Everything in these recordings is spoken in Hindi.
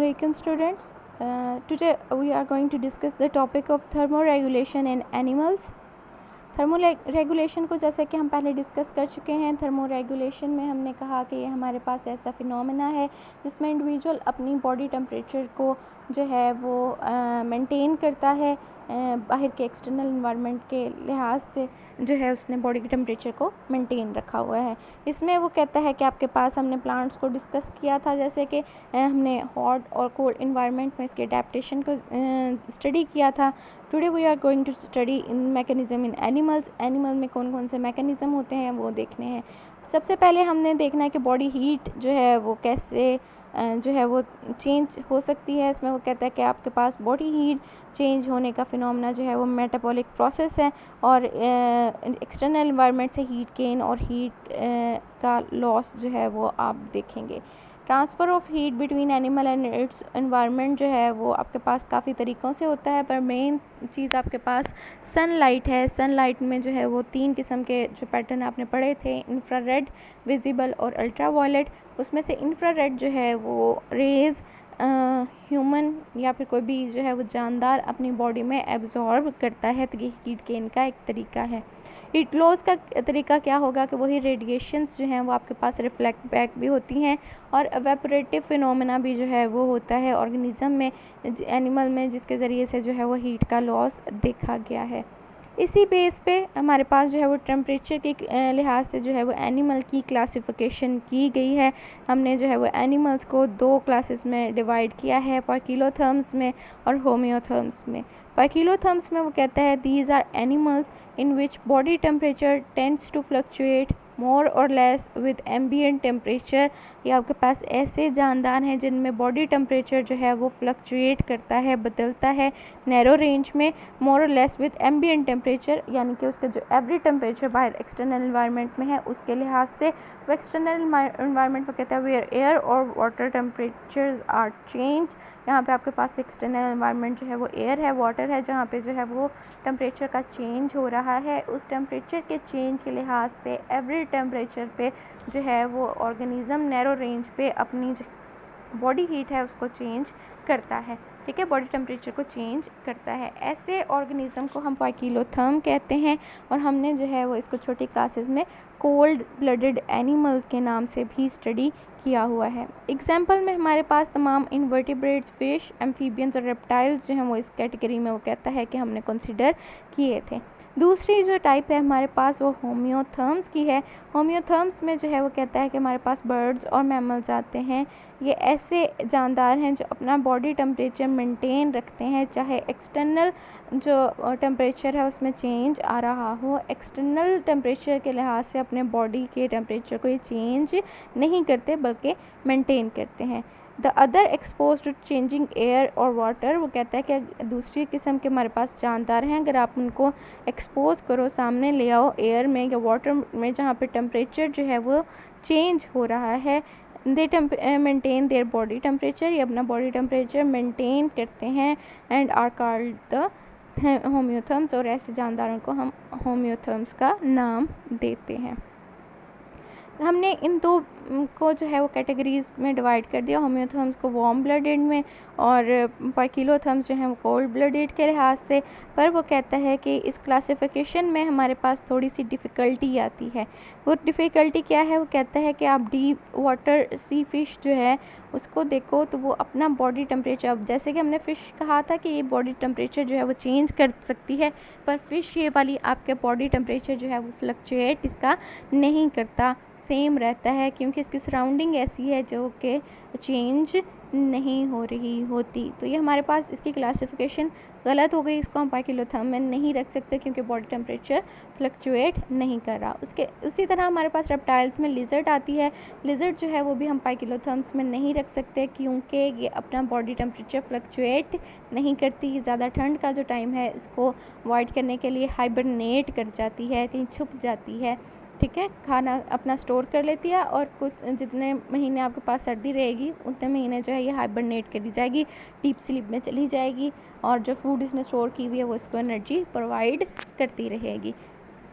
Assalamualaikum students. Today we are going to discuss the topic of thermoregulation in animals. Thermoregulation को जैसे कि हम पहले डिस्कस कर चुके हैं, थर्मोरेगुलेशन में हमने कहा कि ये हमारे पास ऐसा फिनोमेना है जिसमें इंडिविजुअल अपनी बॉडी टेम्परेचर को जो है वो मेंटेन करता है बाहर के एक्सटर्नल इन्वायरमेंट के लिहाज से जो है उसने बॉडी के टेम्परेचर को मेंटेन रखा हुआ है। इसमें वो कहता है कि आपके पास हमने प्लांट्स को डिस्कस किया था, जैसे कि हमने हॉट और कोल्ड इन्वायरमेंट में इसके अडेप्टेशन को स्टडी किया था। Today we are going to study in mechanism in animals. Animal में कौन कौन से मैकेनिज़्म होते हैं वो देखने हैं। सबसे पहले हमने देखना है कि बॉडी हीट जो है वो कैसे जो है वो चेंज हो सकती है। इसमें वो कहता है कि आपके पास बॉडी हीट चेंज होने का फिनोमेना जो है वो मेटाबॉलिक प्रोसेस है और एक्सटर्नल इन्वायरमेंट से हीट गेन और हीट का लॉस जो है वो आप देखेंगे। Transfer of heat between animal and it's environment जो है वो आपके पास काफ़ी तरीक़ों से होता है, पर मेन चीज़ आपके पास सनलाइट है। सनलाइट में जो है वो 3 किस्म के जो पैटर्न आपने पढ़े थे, इंफ्रारेड, विजिबल और अल्ट्रावायलेट। उसमें से इंफ्रारेड जो है वो रेज़ ह्यूमन या फिर कोई भी जो है वो जानदार अपनी बॉडी में एब्जॉर्ब करता है, तो ये हीट गेन का एक तरीका है। हीट लॉस का तरीका क्या होगा कि वही रेडिएशंस जो हैं वो आपके पास रिफ्लेक्ट बैक भी होती हैं और एवेपोरेटिव फिनोमेना भी जो है वो होता है ऑर्गेनिज्म में, एनिमल में, जिसके ज़रिए से जो है वो हीट का लॉस देखा गया है। इसी बेस पे हमारे पास जो है वो टेम्परेचर के लिहाज से जो है वो एनिमल की क्लासिफिकेशन की गई है। हमने जो है वो एनिमल्स को 2 क्लासेस में डिवाइड किया है, पाइकिलोथर्म्स में और होम्योथर्म्स में। पाइकिलोथर्म्स में वो कहता है these are animals in which body temperature tends to fluctuate more or less with ambient temperature। ये आपके पास ऐसे जानदार हैं जिनमें बॉडी टेम्परेचर जो है वो फ्लक्चुएट करता है, बदलता है नैरो रेंज में, मोर और लेस विद एम्बिएंट टेम्परेचर, यानी कि उसका जो एवरी टेम्परेचर बाहर एक्सटर्नल इन्वायरमेंट में है उसके लिहाज से वो एक्सटर्नल इन्वायरमेंट में कहता है वेयर एयर और वाटर टेम्परेचर्स आर चेंज। यहाँ पे आपके पास एक्सटर्नल इन्वायरमेंट जो है वो एयर है, वाटर है, जहाँ पे जो है वो टेम्परेचर का चेंज हो रहा है। उस टेम्परेचर के चेंज के लिहाज से एवरी टेम्परेचर पे जो है वो ऑर्गेनिज़म नैरो रेंज पे अपनी बॉडी हीट है उसको चेंज करता है। ठीक है, बॉडी टेम्परेचर को चेंज करता है। ऐसे ऑर्गेनिज़म को हम पाइकिलोथर्म कहते हैं और हमने जो है वो इसको छोटी क्लासेस में कोल्ड ब्लडेड एनिमल्स के नाम से भी स्टडी किया हुआ है। एग्जाम्पल में हमारे पास तमाम इनवर्टिब्रेट्स, फिश, एम्फीबियंस और रेप्टाइल्स जो हैं वो इस कैटेगरी में वो कहता है कि हमने कंसिडर किए थे। दूसरी जो टाइप है हमारे पास वो होम्योथर्म्स की है। होम्योथर्म्स में जो है वो कहता है कि हमारे पास बर्ड्स और मैमल्स आते हैं। ये ऐसे जानदार हैं जो अपना बॉडी टेम्परेचर मेंटेन रखते हैं, चाहे एक्सटर्नल जो टेम्परेचर है उसमें चेंज आ रहा हो। एक्सटर्नल टेम्परेचर के लिहाज से अपने बॉडी के टेम्परेचर को ये चेंज नहीं करते बल्कि मेंटेन करते हैं। The other expose to changing air और वाटर, वो कहता है कि दूसरी किस्म के हमारे पास जानदार हैं, अगर आप उनको एक्सपोज करो, सामने ले आओ एयर में या वाटर में जहाँ पे टेम्परेचर जो है वो चेंज हो रहा है, they maintain their body temperature, ये अपना बॉडी टेम्परेचर मेंटेन करते हैं and are called the homeotherms, और ऐसे जानदारों को हम होम्योथर्म्स का नाम देते हैं। हमने इन 2 को जो है वो कैटेगरीज में डिवाइड कर दिया, होम्योथर्म्स को वार्म ब्लडेड में और पाइकिलोथर्म्स जो हैं वो कोल्ड ब्लडेड के लिहाज से। पर वो कहता है कि इस क्लासिफिकेशन में हमारे पास थोड़ी सी डिफ़िकल्टी आती है। वो डिफ़िकल्टी क्या है? वो कहता है कि आप डीप वाटर सी फ़िश जो है उसको देखो तो वो अपना बॉडी टेम्परेचर, अब जैसे कि हमने फ़िश कहा था कि ये बॉडी टेम्परेचर जो है वो चेंज कर सकती है, पर फ़िश ये वाली आपके बॉडी टेम्परेचर जो है वो फ्लक्चुएट इसका नहीं करता, सेम रहता है, क्योंकि इसकी सराउंडिंग ऐसी है जो कि चेंज नहीं हो रही होती। तो ये हमारे पास इसकी क्लासिफिकेशन गलत हो गई, इसको हम पाइकिलोथर्म में नहीं रख सकते क्योंकि बॉडी टेम्परेचर फ्लक्चुएट नहीं कर रहा। उसी तरह हमारे पास रेप्टाइल्स में लिजर्ड आती है। लिजर्ड जो है वो भी हम पाइकिलोथर्म्स में नहीं रख सकते क्योंकि ये अपना बॉडी टेम्परेचर फ्लक्चुएट नहीं करती। ज़्यादा ठंड का जो टाइम है इसको अवॉइड करने के लिए हाइबरनेट कर जाती है, कहीं छुप जाती है। ठीक है, खाना अपना स्टोर कर लेती है और कुछ जितने महीने आपके पास सर्दी रहेगी उतने महीने जो है ये हाइबरनेट करी जाएगी, डीप स्लीप में चली जाएगी और जो फूड इसने स्टोर की हुई है वो इसको एनर्जी प्रोवाइड करती रहेगी।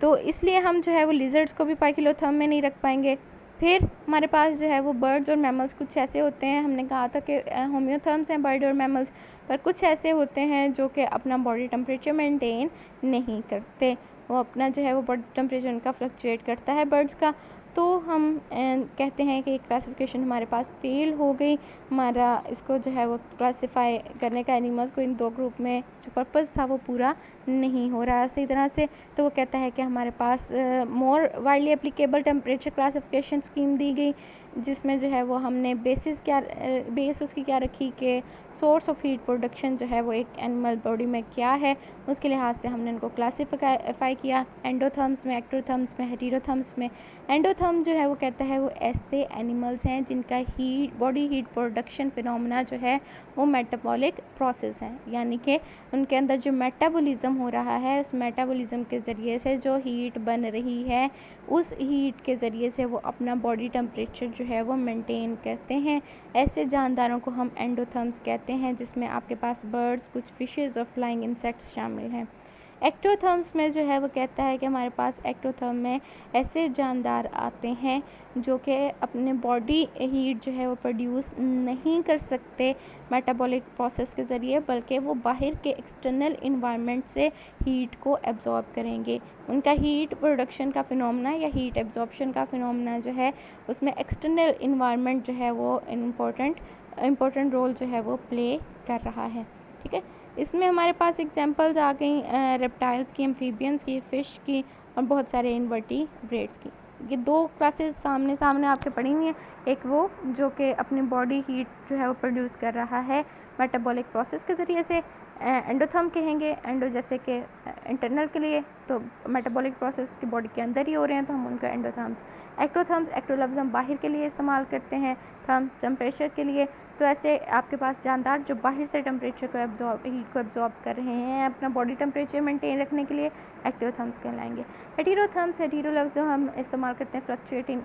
तो इसलिए हम जो है वो लिजर्ड्स को भी पाइकिलोथर्म में नहीं रख पाएंगे। फिर हमारे पास जो है वो बर्ड्स और मैमल्स कुछ ऐसे होते हैं, हमने कहा था कि होम्योथर्म्स हैं बर्ड और मैमल्स, पर कुछ ऐसे होते हैं जो कि अपना बॉडी टेम्परेचर मेंटेन नहीं करते, वो अपना जो है वो बॉडी टेम्परेचर उनका फ्लक्चुएट करता है बर्ड्स का। तो हम कहते हैं कि क्लासिफिकेशन हमारे पास फेल हो गई, हमारा इसको जो है वो क्लासिफाई करने का एनिमल्स को इन दो ग्रुप में जो पर्पज़ था वो पूरा नहीं हो रहा सही तरह से। तो वो कहता है कि हमारे पास more widely applicable temperature classification scheme दी गई, जिसमें जो है वो हमने बेस उसकी क्या रखी कि सोर्स ऑफ हीट प्रोडक्शन जो है वो एक एनिमल बॉडी में क्या है, उसके लिहाज से हमने उनको क्लासीफाई किया एंडोथर्म्स में, एक्टोथर्म्स में, हेटेरोथर्म्स में। एंडोथर्म जो है वो कहता है वो ऐसे एनिमल्स हैं जिनका बॉडी हीट प्रोडक्शन फिनोमेना जो है वो मेटाबॉलिक प्रोसेस है, यानी कि उनके अंदर जो मेटाबॉलिज्म हो रहा है उस मेटाबॉलिज्म के ज़रिए से जो हीट बन रही है उस हीट के ज़रिए से वो अपना बॉडी टेम्परेचर जो है वो मेंटेन करते हैं। ऐसे जानदारों को हम एंडोथर्म्स कहते हैं, जिसमें आपके पास बर्ड्स, कुछ फिशेस और फ्लाइंग इंसेक्ट्स शामिल हैं। एक्टोथर्म्स में जो है वो कहता है कि हमारे पास एक्टोथर्म में ऐसे जानदार आते हैं जो कि अपने बॉडी हीट जो है वो प्रोड्यूस नहीं कर सकते मेटाबॉलिक प्रोसेस के ज़रिए, बल्कि वो बाहर के एक्सटर्नल इन्वायरमेंट से हीट को एब्जॉर्ब करेंगे। उनका हीट प्रोडक्शन का फिनोमेना या हीट एब्जॉर्प्शन का फिनोमेना जो है उसमें एक्सटर्नल इन्वायरमेंट जो है वो इम्पोर्टेंट रोल जो है वो प्ले कर रहा है। ठीक है, इसमें हमारे पास एग्जांपल्स आ गई रेप्टाइल्स की, एम्फीबियंस की, फ़िश की और बहुत सारे इनवर्टिब्रेट्स की। ये दो क्लासेस सामने सामने आपके पढ़ी हुई हैं, एक वो जो कि अपनी बॉडी हीट जो है वो प्रोड्यूस कर रहा है मेटाबॉलिक प्रोसेस के ज़रिए से, एंडोथर्म कहेंगे, एंडो जैसे कि इंटरनल के लिए, तो मेटाबॉलिक प्रोसेस की बॉडी के अंदर ही हो रहे हैं तो हम उनका एंडोथर्म्स। एक्टोथर्म्स, एक्टो लफ्ज़ हम बाहर के लिए इस्तेमाल करते हैं, थर्म टेम्परेचर के लिए। तो ऐसे आपके पास जानदार जो बाहर से टेम्परेचर को हीट को एब्जॉर्ब कर रहे हैं अपना बॉडी टेम्परेचर मेंटेन रखने के लिए, एक्टोथर्म्स कहलाएंगे। हेटेरोथर्म्स, हेटेरो लफ्ज़ हम इस्तेमाल करते हैं फ्लक्चुएटिंग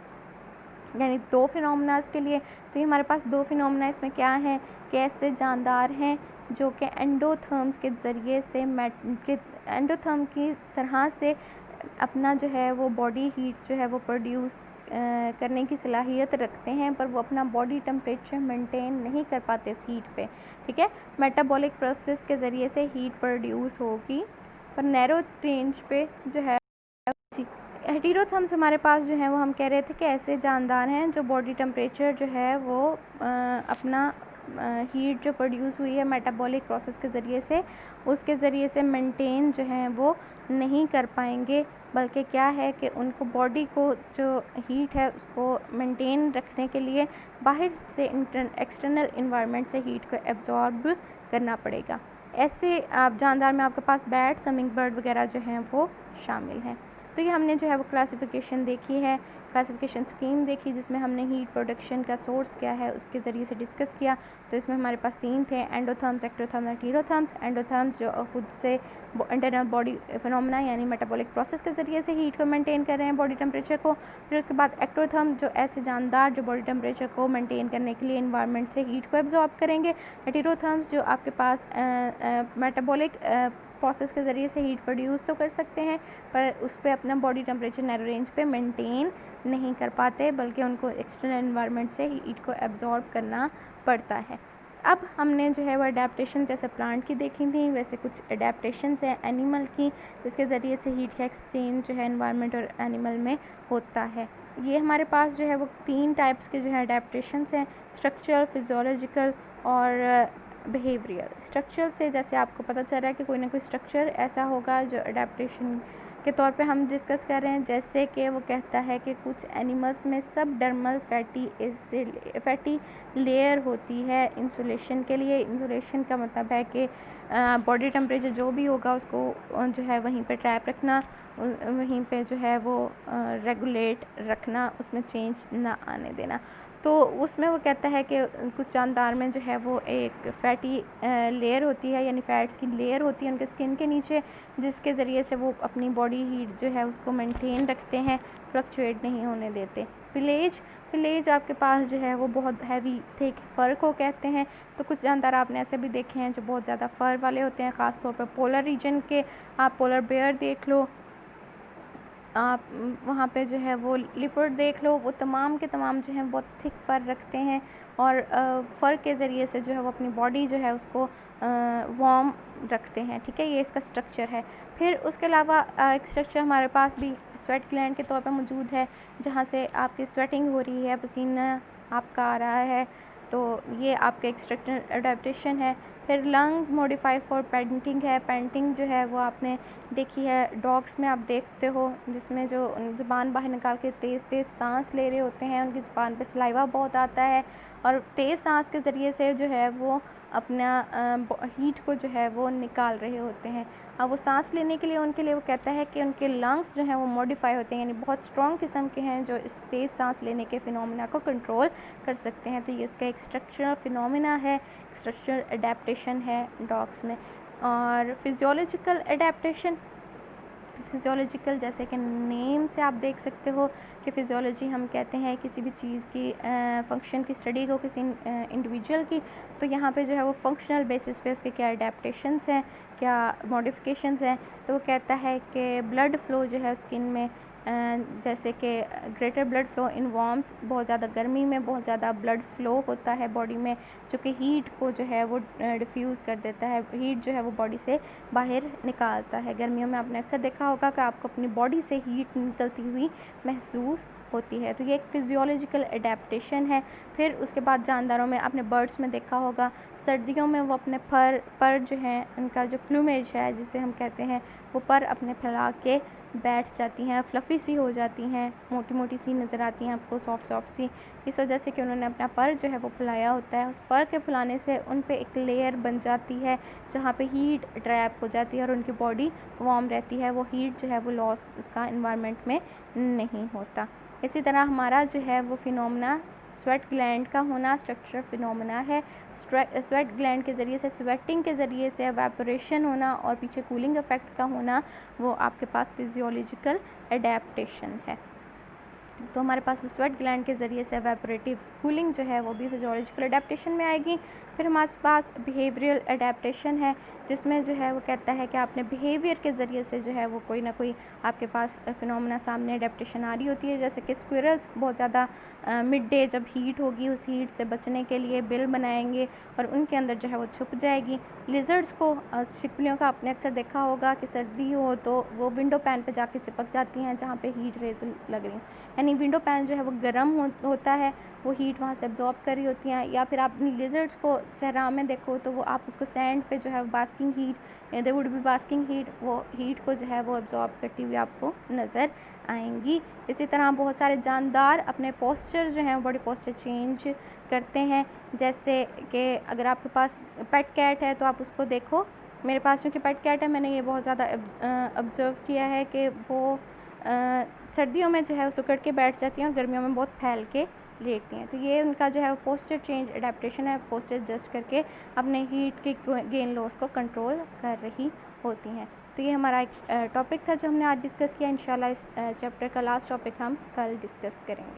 यानी दो फिनोमेनास के लिए। तो ये हमारे पास दो फिनोमेना इसमें क्या है कि ऐसे जानदार हैं जो कि एंडोथर्म्स के ज़रिए से एंडोथर्म की तरह से अपना जो है वो बॉडी हीट जो है वो प्रोड्यूस करने की सलाहियत रखते हैं, पर वो अपना बॉडी टेम्परेचर मेंटेन नहीं कर पाते इस हीट पे। ठीक है, मेटाबॉलिक प्रोसेस के ज़रिए से हीट प्रोड्यूस होगी पर नैरो रेंज पे जो है। हेटेरोथर्म्स हमारे पास जो है वो हम कह रहे थे कि ऐसे जानदार हैं जो बॉडी टेम्परेचर जो है वो अपना हीट जो प्रोड्यूस हुई है मेटाबॉलिक प्रोसेस के ज़रिए से उसके ज़रिए से मेंटेन जो है वो नहीं कर पाएंगे, बल्कि क्या है कि उनको बॉडी को जो हीट है उसको मेंटेन रखने के लिए बाहर से एक्सटर्नल इन्वायरमेंट से हीट को एब्जॉर्ब करना पड़ेगा। ऐसे आप जानदार में आपके पास बैट, समिंग बर्ड वगैरह जो हैं वो शामिल हैं। तो ये हमने जो है वो क्लासिफिकेशन देखी है, क्लासिफिकेशन स्कीम देखी, जिसमें हमने हीट प्रोडक्शन का सोर्स क्या है उसके ज़रिए से डिस्कस किया। तो इसमें हमारे पास तीन थे, एंडोथर्म्स, एक्टोथर्म्स, हेटेरोथर्म्स। एंडोथर्म्स जो खुद से इंटरनल बॉडी फिनोमेना यानी मेटाबॉलिक प्रोसेस के ज़रिए से हीट को मेंटेन कर रहे हैं बॉडी टेम्परेचर को। फिर उसके बाद एक्टोथर्म जो ऐसे जानदार जो बॉडी टेम्परेचर को मेंटेन करने के लिए इन्वायरमेंट से हीट को एब्जॉर्ब करेंगे। हेटेरोथर्म्स जो आपके पास मेटाबॉलिक प्रोसेस के ज़रिए से हीट प्रोड्यूस तो कर सकते हैं पर उस पर अपना बॉडी टेम्परेचर नैरो रेंज पे मेंटेन नहीं कर पाते, बल्कि उनको एक्सटर्नल इन्वायरमेंट से हीट को एब्जॉर्ब करना पड़ता है। अब हमने जो है वो अडेप्टेशन जैसे प्लांट की देखी थी, वैसे कुछ अडेप्टेशंस हैं एनिमल की, जिसके ज़रिए से हीट का एक्सचेंज जो है एनवायरनमेंट और एनिमल में होता है। ये हमारे पास जो है वो तीन टाइप्स के जो है अडेप्टेशंस हैं, स्ट्रक्चरल, फिजियोलॉजिकल और बिहेवियरल। स्ट्रक्चर से जैसे आपको पता चल रहा है कि कोई ना कोई स्ट्रक्चर ऐसा होगा जो अडेप्टेशन के तौर पे हम डिस्कस कर रहे हैं, जैसे कि वो कहता है कि कुछ एनिमल्स में सबडर्मल फैटी लेयर होती है इंसुलेशन के लिए। इंसुलेशन का मतलब है कि बॉडी टेम्परेचर जो भी होगा उसको जो है वहीं पे ट्रैप रखना, वहीं पे जो है वो रेगुलेट रखना, उसमें चेंज ना आने देना। तो उसमें वो कहता है कि कुछ जानदार में जो है वो एक फैटी लेयर होती है, यानी फैट्स की लेयर होती है उनके स्किन के नीचे, जिसके ज़रिए से वो अपनी बॉडी हीट जो है उसको मेंटेन रखते हैं, फ्लक्चुएट नहीं होने देते। पिलेज आपके पास जो है वो बहुत हैवी थिक फ़र को कहते हैं। तो कुछ जानदार आपने ऐसे भी देखे हैं जो बहुत ज़्यादा फ़र वाले होते हैं, ख़ास तौर पर पोलर रीजन के। आप पोलर बेयर देख लो, आप वहाँ पे जो है वो लिपर्ड देख लो, वो तमाम के तमाम जो हैं बहुत थिक फर रखते हैं और फर के ज़रिए से जो है वो अपनी बॉडी जो है उसको वार्म रखते हैं। ठीक है, ये इसका स्ट्रक्चर है। फिर उसके अलावा एक स्ट्रक्चर हमारे पास भी स्वेट ग्लैंड के तौर पे मौजूद है, जहाँ से आपकी स्वेटिंग हो रही है, पसीना आपका आ रहा है, तो ये आपका एक स्ट्रक्चरल अडेप्टेशन है। फिर लंग्स मॉडिफाई फॉर पेंटिंग है। पेंटिंग जो है वो आपने देखी है डॉग्स में, आप देखते हो जिसमें जो ज़ुबान बाहर निकाल के तेज़ तेज़ सांस ले रहे होते हैं, उनकी ज़ुबान पे सलाइवा बहुत आता है और तेज़ सांस के ज़रिए से जो है वो अपना हीट को जो है वो निकाल रहे होते हैं। अब वो सांस लेने के लिए उनके लिए वो कहता है कि उनके लंग्स जो हैं वो मॉडिफाई होते हैं, यानी बहुत स्ट्रॉन्ग किस्म के हैं जो इस तेज़ सांस लेने के फिनोमिना को कंट्रोल कर सकते हैं। तो ये उसका एक स्ट्रक्चरल फिनोमिना है, स्ट्रक्चरल अडेप्टेशन है डॉग्स में। और फिजियोलॉजिकल अडेप्टेशन, फिजियोलॉजिकल जैसे कि नेम से आप देख सकते हो कि फिजियोलॉजी हम कहते हैं किसी भी चीज़ की फंक्शन की स्टडी को, किसी इंडिविजुअल की, तो यहाँ पे जो है वो फंक्शनल बेसिस पे उसके क्या अडेप्टेशंस हैं, क्या मॉडिफिकेशंस हैं। तो वो कहता है कि ब्लड फ्लो जो है स्किन में, जैसे कि greater blood flow in warmth, बहुत ज़्यादा गर्मी में बहुत ज़्यादा ब्लड फ्लो होता है बॉडी में, जो कि हीट को जो है वो डिफ्यूज़ कर देता है, हीट जो है वो बॉडी से बाहर निकालता है। गर्मियों में आपने अक्सर देखा होगा कि आपको अपनी बॉडी से हीट निकलती हुई महसूस होती है, तो ये एक फिजियोलॉजिकल अडेप्टेशन है। फिर उसके बाद जानदारों में आपने बर्ड्स में देखा होगा, सर्दियों में वो अपने पर जो हैं उनका जो प्लूमेज है जिसे हम कहते हैं, वो पर अपने फैला के बैठ जाती हैं, फ्लफ़ी सी हो जाती हैं, मोटी मोटी सी नज़र आती हैं आपको, सॉफ्ट सॉफ्ट सी, इस वजह से कि उन्होंने अपना पर जो है वो फैलाया होता है। उस पर के फैलाने से उन पे एक लेयर बन जाती है जहाँ पे हीट ट्रैप हो जाती है और उनकी बॉडी वार्म रहती है, वो हीट जो है वो लॉस उसका इन्वायरमेंट में नहीं होता। इसी तरह हमारा जो है वो फिनोमेना स्वेट ग्लैंड का होना स्ट्रक्चरल फिनोमेना है। स्वेट ग्लैंड के ज़रिए से, स्वेटिंग के ज़रिए से एवेपोरेशन होना और पीछे कूलिंग इफ़ेक्ट का होना, वो आपके पास फिजियोलॉजिकल अडेप्टेशन है। तो हमारे पास वो स्वेट ग्लैंड के ज़रिए से एवेपोरेटिव कूलिंग जो है वो भी फिजियोलॉजिकल अडेप्टेशन में आएगी। फिर हमारे पास बिहेवियरल अडेप्टेशन है, जिसमें जो है वो कहता है कि आपने बिहेवियर के ज़रिए से जो है वो कोई ना कोई आपके पास फिनोमेना सामने अडेप्टेशन आ रही होती है। जैसे कि स्क्विरल्स बहुत ज़्यादा मिड डे जब हीट होगी, उस हीट से बचने के लिए बिल बनाएंगे और उनके अंदर जो है वो छुप जाएगी। लिजर्ड्स को, छिपकलियों का आपने अक्सर देखा होगा कि सर्दी हो तो वो विंडो पैन पे जाके चिपक जाती हैं जहाँ पे हीट रेज लग रही, यानी विंडो पैन जो है वो गर्म होता है, वो हीट वहाँ से एब्जॉर्ब कर रही होती हैं। या फिर आप लिजर्ड्स को सहरा में देखो तो वो आप उसको सैंड पे जो है basking heat, they would be basking heat, वो हीट को जो है वो एब्जॉर्ब करती हुई आपको नज़र आएंगी। इसी तरह बहुत सारे जानदार अपने पोस्चर जो हैं बॉडी पोस्चर चेंज करते हैं। जैसे कि अगर आपके पास पेट कैट है तो आप उसको देखो, मेरे पास चूँकि पेट कैट है, मैंने ये बहुत ज़्यादा ऑब्ज़र्व किया है कि वो सर्दियों में जो है वो सुकड़ के बैठ जाती हैं और गर्मियों में बहुत फैल के लेटती हैं। तो ये उनका जो है वो पोस्चर चेंज अडेप्टेशन है, पोस्चर एडजस्ट करके अपने हीट के गेन लॉस को कंट्रोल कर रही होती हैं। तो ये हमारा एक टॉपिक था जो हमने आज डिस्कस किया। इंशाल्लाह इस चैप्टर का लास्ट टॉपिक हम कल डिस्कस करेंगे।